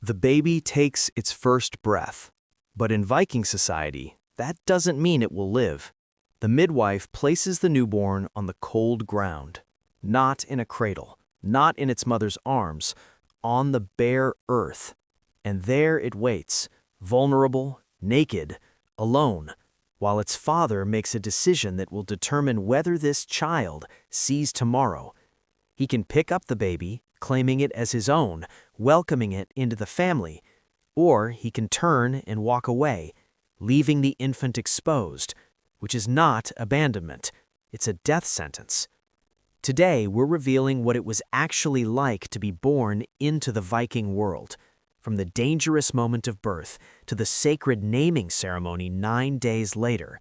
The baby takes its first breath. But in Viking society, that doesn't mean it will live. The midwife places the newborn on the cold ground, not in a cradle, not in its mother's arms, on the bare earth. And there it waits, vulnerable, naked, alone, while its father makes a decision that will determine whether this child sees tomorrow. He can pick up the baby, claiming it as his own, welcoming it into the family, or he can turn and walk away, leaving the infant exposed, which is not abandonment, it's a death sentence. Today, we're revealing what it was actually like to be born into the Viking world, from the dangerous moment of birth to the sacred naming ceremony 9 days later.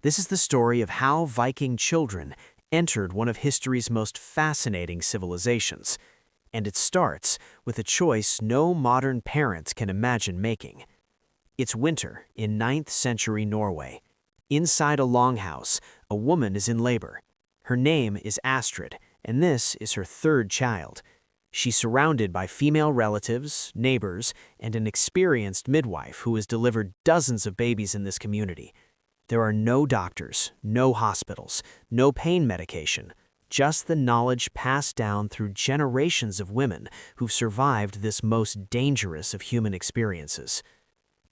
This is the story of how Viking children entered one of history's most fascinating civilizations. And it starts with a choice no modern parent can imagine making. It's winter in 9th century Norway. Inside a longhouse, a woman is in labor. Her name is Astrid, and this is her 3rd child. She's surrounded by female relatives, neighbors, and an experienced midwife who has delivered dozens of babies in this community. There are no doctors, no hospitals, no pain medication, just the knowledge passed down through generations of women who've survived this most dangerous of human experiences.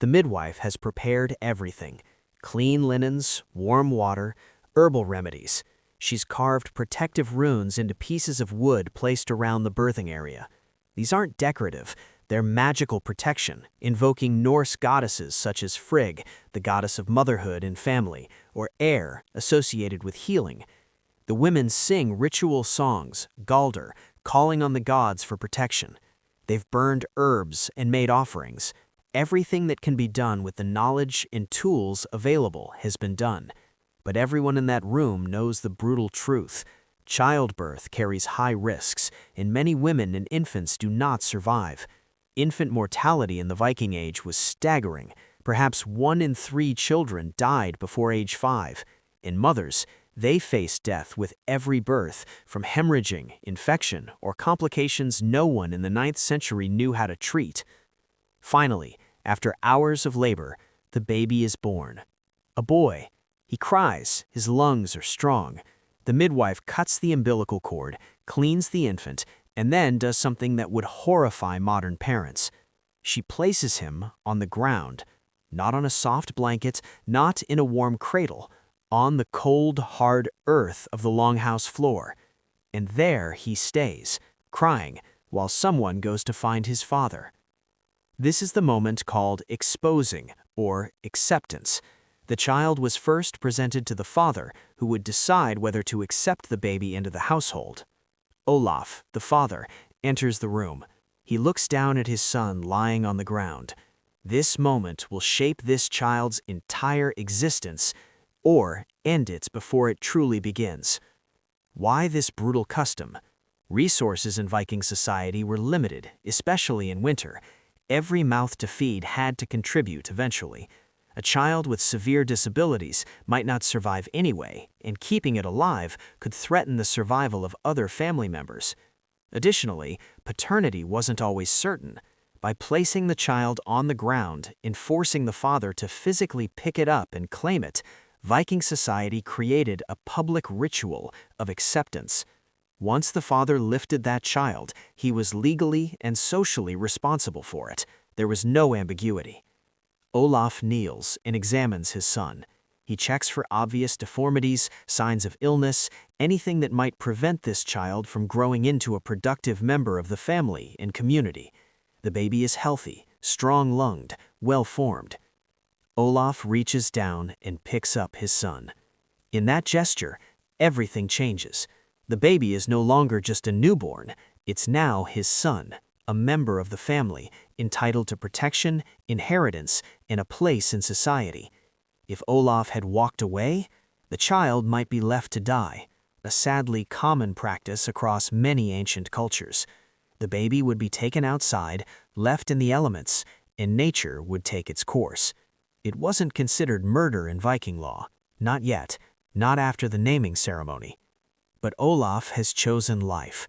The midwife has prepared everything: clean linens, warm water, herbal remedies. She's carved protective runes into pieces of wood placed around the birthing area. These aren't decorative, they're magical protection, invoking Norse goddesses such as Frigg, the goddess of motherhood and family, or air, associated with healing. The women sing ritual songs, Galder, calling on the gods for protection. They've burned herbs and made offerings. Everything that can be done with the knowledge and tools available has been done. But everyone in that room knows the brutal truth. Childbirth carries high risks, and many women and infants do not survive. Infant mortality in the Viking Age was staggering. Perhaps 1 in 3 children died before age 5. And mothers, they faced death with every birth, from hemorrhaging, infection, or complications no one in the 9th century knew how to treat. Finally, after hours of labor, the baby is born. A boy. He cries, his lungs are strong. The midwife cuts the umbilical cord, cleans the infant, and then does something that would horrify modern parents. She places him on the ground, not on a soft blanket, not in a warm cradle, on the cold, hard earth of the longhouse floor. And there he stays, crying, while someone goes to find his father. This is the moment called exposing, or acceptance. The child was first presented to the father, who would decide whether to accept the baby into the household. Olaf, the father, enters the room. He looks down at his son lying on the ground. This moment will shape this child's entire existence, or end it before it truly begins. Why this brutal custom? Resources in Viking society were limited, especially in winter. Every mouth to feed had to contribute eventually. A child with severe disabilities might not survive anyway, and keeping it alive could threaten the survival of other family members. Additionally, paternity wasn't always certain. By placing the child on the ground and forcing the father to physically pick it up and claim it, Viking society created a public ritual of acceptance. Once the father lifted that child, he was legally and socially responsible for it. There was no ambiguity. Olaf kneels and examines his son. He checks for obvious deformities, signs of illness, anything that might prevent this child from growing into a productive member of the family and community. The baby is healthy, strong-lunged, well-formed. Olaf reaches down and picks up his son. In that gesture, everything changes. The baby is no longer just a newborn, it's now his son, a member of the family, entitled to protection, inheritance, and a place in society. If Olaf had walked away, the child might be left to die, a sadly common practice across many ancient cultures. The baby would be taken outside, left in the elements, and nature would take its course. It wasn't considered murder in Viking law, not yet, not after the naming ceremony. But Olaf has chosen life.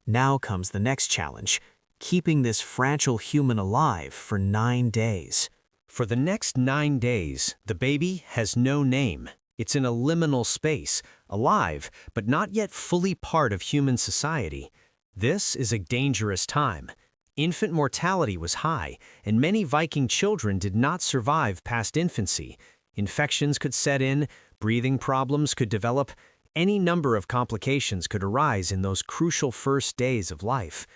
Now comes the next challenge: keeping this fragile human alive for 9 days. For the next 9 days, the baby has no name. It's in a liminal space, alive, but not yet fully part of human society. This is a dangerous time. Infant mortality was high, and many Viking children did not survive past infancy. Infections could set in, breathing problems could develop, any number of complications could arise in those crucial first days of life.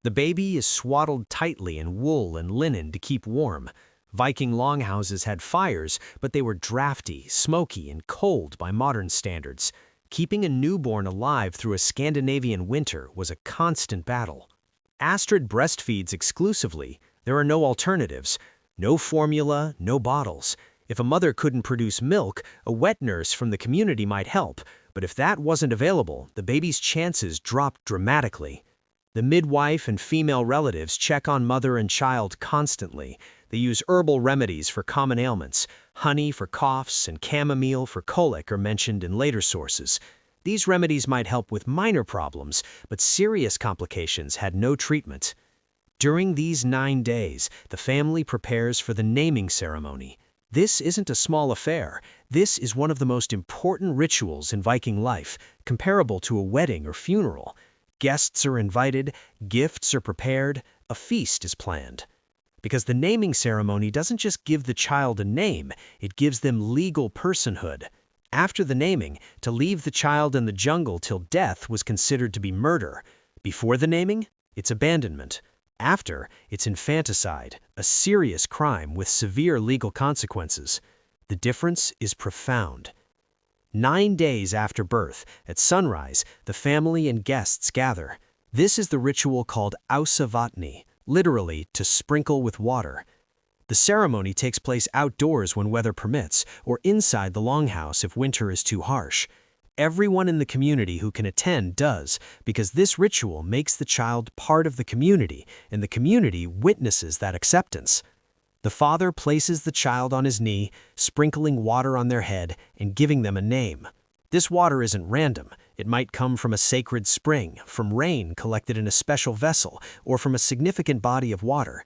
The baby is swaddled tightly in wool and linen to keep warm. Viking longhouses had fires, but they were drafty, smoky, and cold by modern standards. Keeping a newborn alive through a Scandinavian winter was a constant battle. Astrid breastfeeds exclusively. There are no alternatives. No formula, no bottles. If a mother couldn't produce milk, a wet nurse from the community might help, but if that wasn't available, the baby's chances dropped dramatically. The midwife and female relatives check on mother and child constantly. They use herbal remedies for common ailments. Honey for coughs and chamomile for colic are mentioned in later sources. These remedies might help with minor problems, but serious complications had no treatment. During these 9 days, the family prepares for the naming ceremony. This isn't a small affair. This is one of the most important rituals in Viking life, comparable to a wedding or funeral. Guests are invited, gifts are prepared, a feast is planned. Because the naming ceremony doesn't just give the child a name, it gives them legal personhood. After the naming, to leave the child in the jungle till death was considered to be murder. Before the naming, it's abandonment. After, it's infanticide, a serious crime with severe legal consequences. The difference is profound. 9 days after birth, at sunrise, the family and guests gather. This is the ritual called ausa vatni, literally, to sprinkle with water. The ceremony takes place outdoors when weather permits, or inside the longhouse if winter is too harsh. Everyone in the community who can attend does, because this ritual makes the child part of the community, and the community witnesses that acceptance. The father places the child on his knee, sprinkling water on their head and giving them a name. This water isn't random. It might come from a sacred spring, from rain collected in a special vessel, or from a significant body of water.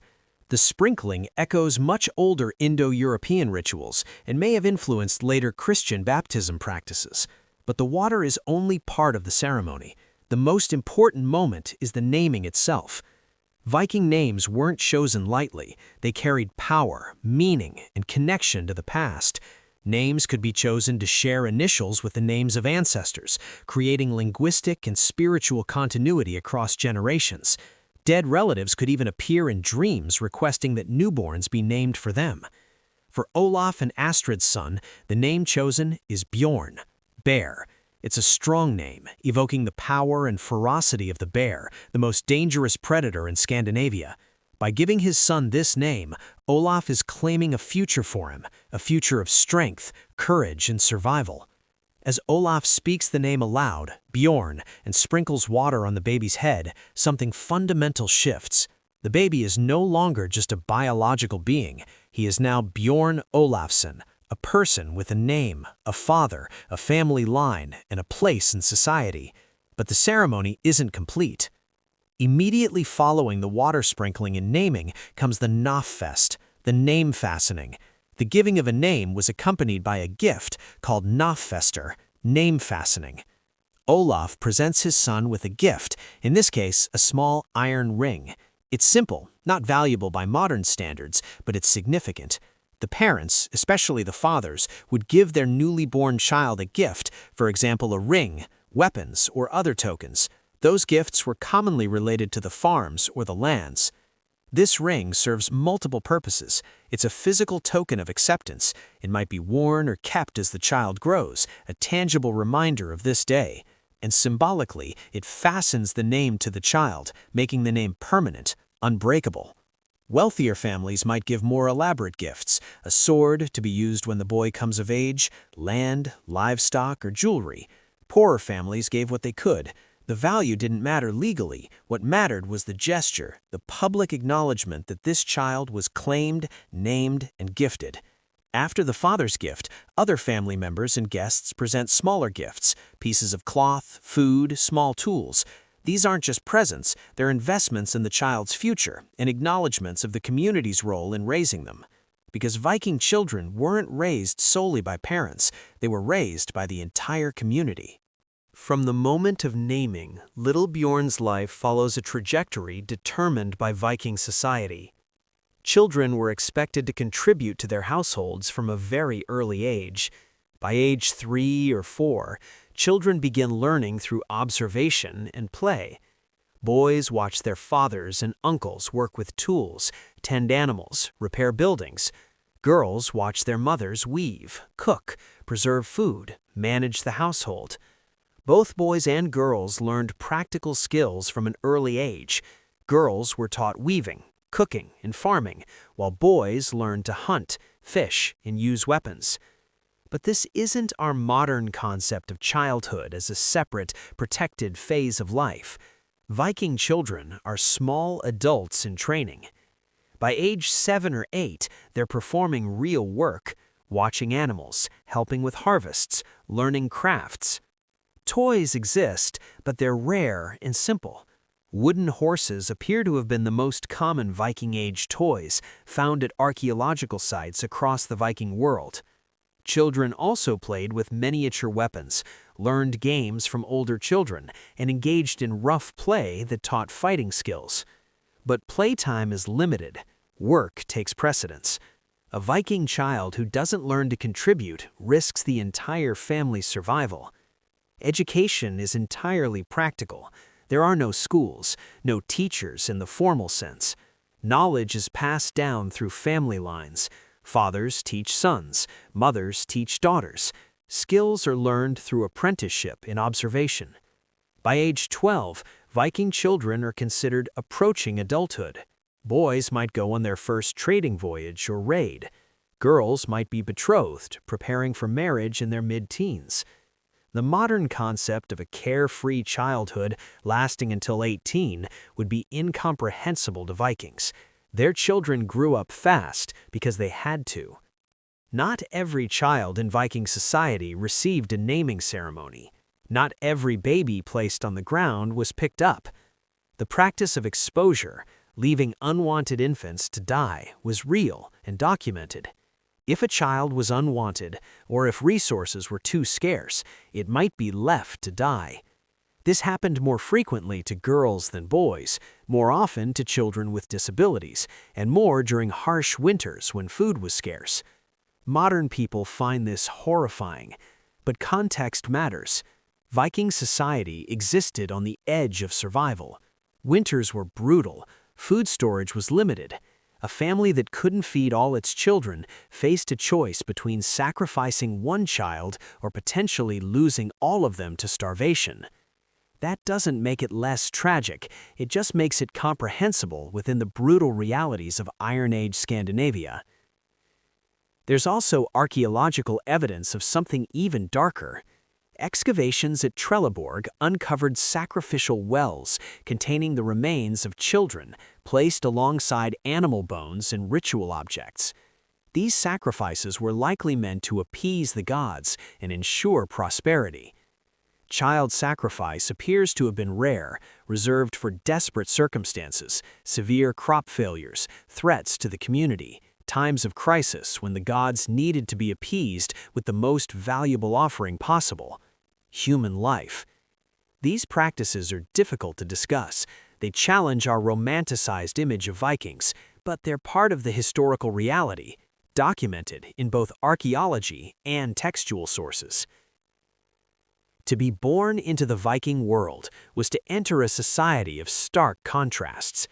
The sprinkling echoes much older Indo-European rituals and may have influenced later Christian baptism practices. But the water is only part of the ceremony. The most important moment is the naming itself. Viking names weren't chosen lightly. They carried power, meaning, and connection to the past. Names could be chosen to share initials with the names of ancestors, creating linguistic and spiritual continuity across generations. Dead relatives could even appear in dreams requesting that newborns be named for them. For Olaf and Astrid's son, the name chosen is Bjorn, bear. It's a strong name, evoking the power and ferocity of the bear, the most dangerous predator in Scandinavia. By giving his son this name, Olaf is claiming a future for him, a future of strength, courage, and survival. As Olaf speaks the name aloud, Bjorn, and sprinkles water on the baby's head, something fundamental shifts. The baby is no longer just a biological being. He is now Bjorn Olafsson, a person with a name, a father, a family line, and a place in society. But the ceremony isn't complete. Immediately following the water sprinkling and naming comes the nafnfest, the name fastening. The giving of a name was accompanied by a gift called nafnfester, name fastening. Olaf presents his son with a gift, in this case, a small iron ring. It's simple, not valuable by modern standards, but it's significant. The parents, especially the fathers, would give their newly born child a gift, for example a ring, weapons, or other tokens. Those gifts were commonly related to the farms or the lands. This ring serves multiple purposes. It's a physical token of acceptance. It might be worn or kept as the child grows, a tangible reminder of this day. And symbolically, it fastens the name to the child, making the name permanent, unbreakable. Wealthier families might give more elaborate gifts, a sword to be used when the boy comes of age, land, livestock, or jewelry. Poorer families gave what they could. The value didn't matter legally. What mattered was the gesture, the public acknowledgement that this child was claimed, named, and gifted. After the father's gift, other family members and guests present smaller gifts, pieces of cloth, food, small tools. These aren't just presents, they're investments in the child's future and acknowledgments of the community's role in raising them. Because Viking children weren't raised solely by parents, they were raised by the entire community. From the moment of naming, little Bjorn's life follows a trajectory determined by Viking society. Children were expected to contribute to their households from a very early age. By age 3 or 4, children begin learning through observation and play. Boys watch their fathers and uncles work with tools, tend animals, repair buildings. Girls watch their mothers weave, cook, preserve food, manage the household. Both boys and girls learned practical skills from an early age. Girls were taught weaving, cooking, and farming, while boys learned to hunt, fish, and use weapons. But this isn't our modern concept of childhood as a separate, protected phase of life. Viking children are small adults in training. By age 7 or 8, they're performing real work, watching animals, helping with harvests, learning crafts. Toys exist, but they're rare and simple. Wooden horses appear to have been the most common Viking Age toys found at archaeological sites across the Viking world. Children also played with miniature weapons, learned games from older children, and engaged in rough play that taught fighting skills. But playtime is limited. Work takes precedence. A Viking child who doesn't learn to contribute risks the entire family's survival. Education is entirely practical. There are no schools, no teachers in the formal sense. Knowledge is passed down through family lines. Fathers teach sons, mothers teach daughters. Skills are learned through apprenticeship and observation. By age 12, Viking children are considered approaching adulthood. Boys might go on their first trading voyage or raid. Girls might be betrothed, preparing for marriage in their mid-teens. The modern concept of a carefree childhood lasting until 18 would be incomprehensible to Vikings. Their children grew up fast because they had to. Not every child in Viking society received a naming ceremony. Not every baby placed on the ground was picked up. The practice of exposure, leaving unwanted infants to die, was real and documented. If a child was unwanted, or if resources were too scarce, it might be left to die. This happened more frequently to girls than boys, more often to children with disabilities, and more during harsh winters when food was scarce. Modern people find this horrifying, but context matters. Viking society existed on the edge of survival. Winters were brutal, food storage was limited. A family that couldn't feed all its children faced a choice between sacrificing one child or potentially losing all of them to starvation. That doesn't make it less tragic, it just makes it comprehensible within the brutal realities of Iron Age Scandinavia. There's also archaeological evidence of something even darker. Excavations at Trelleborg uncovered sacrificial wells containing the remains of children placed alongside animal bones and ritual objects. These sacrifices were likely meant to appease the gods and ensure prosperity. Child sacrifice appears to have been rare, reserved for desperate circumstances, severe crop failures, threats to the community, times of crisis when the gods needed to be appeased with the most valuable offering possible: human life. These practices are difficult to discuss. They challenge our romanticized image of Vikings, but they're part of the historical reality, documented in both archaeology and textual sources. To be born into the Viking world was to enter a society of stark contrasts.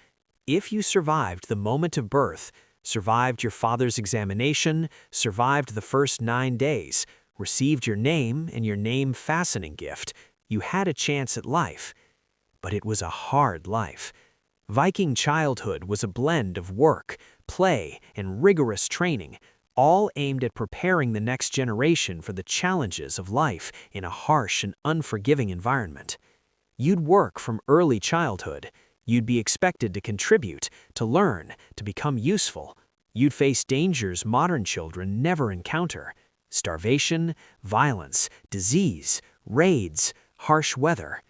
If you survived the moment of birth, survived your father's examination, survived the first 9 days, received your name and your name fastening gift, you had a chance at life. But it was a hard life. Viking childhood was a blend of work, play, and rigorous training, all aimed at preparing the next generation for the challenges of life in a harsh and unforgiving environment. You'd work from early childhood. You'd be expected to contribute, to learn, to become useful. You'd face dangers modern children never encounter: starvation, violence, disease, raids, harsh weather.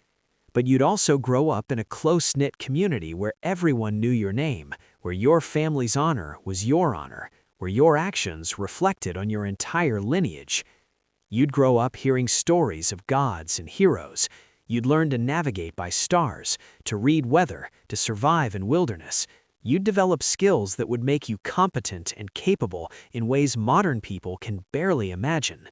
But you'd also grow up in a close-knit community where everyone knew your name, where your family's honor was your honor, where your actions reflected on your entire lineage. You'd grow up hearing stories of gods and heroes. You'd learn to navigate by stars, to read weather, to survive in wilderness. You'd develop skills that would make you competent and capable in ways modern people can barely imagine.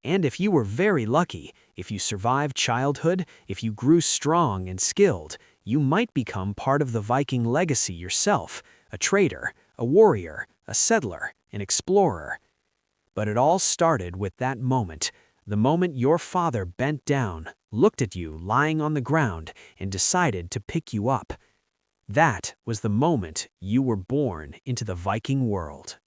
And if you were very lucky, if you survived childhood, if you grew strong and skilled, you might become part of the Viking legacy yourself, a trader, a warrior, a settler, an explorer. But it all started with that moment, the moment your father bent down, looked at you lying on the ground, and decided to pick you up. That was the moment you were born into the Viking world.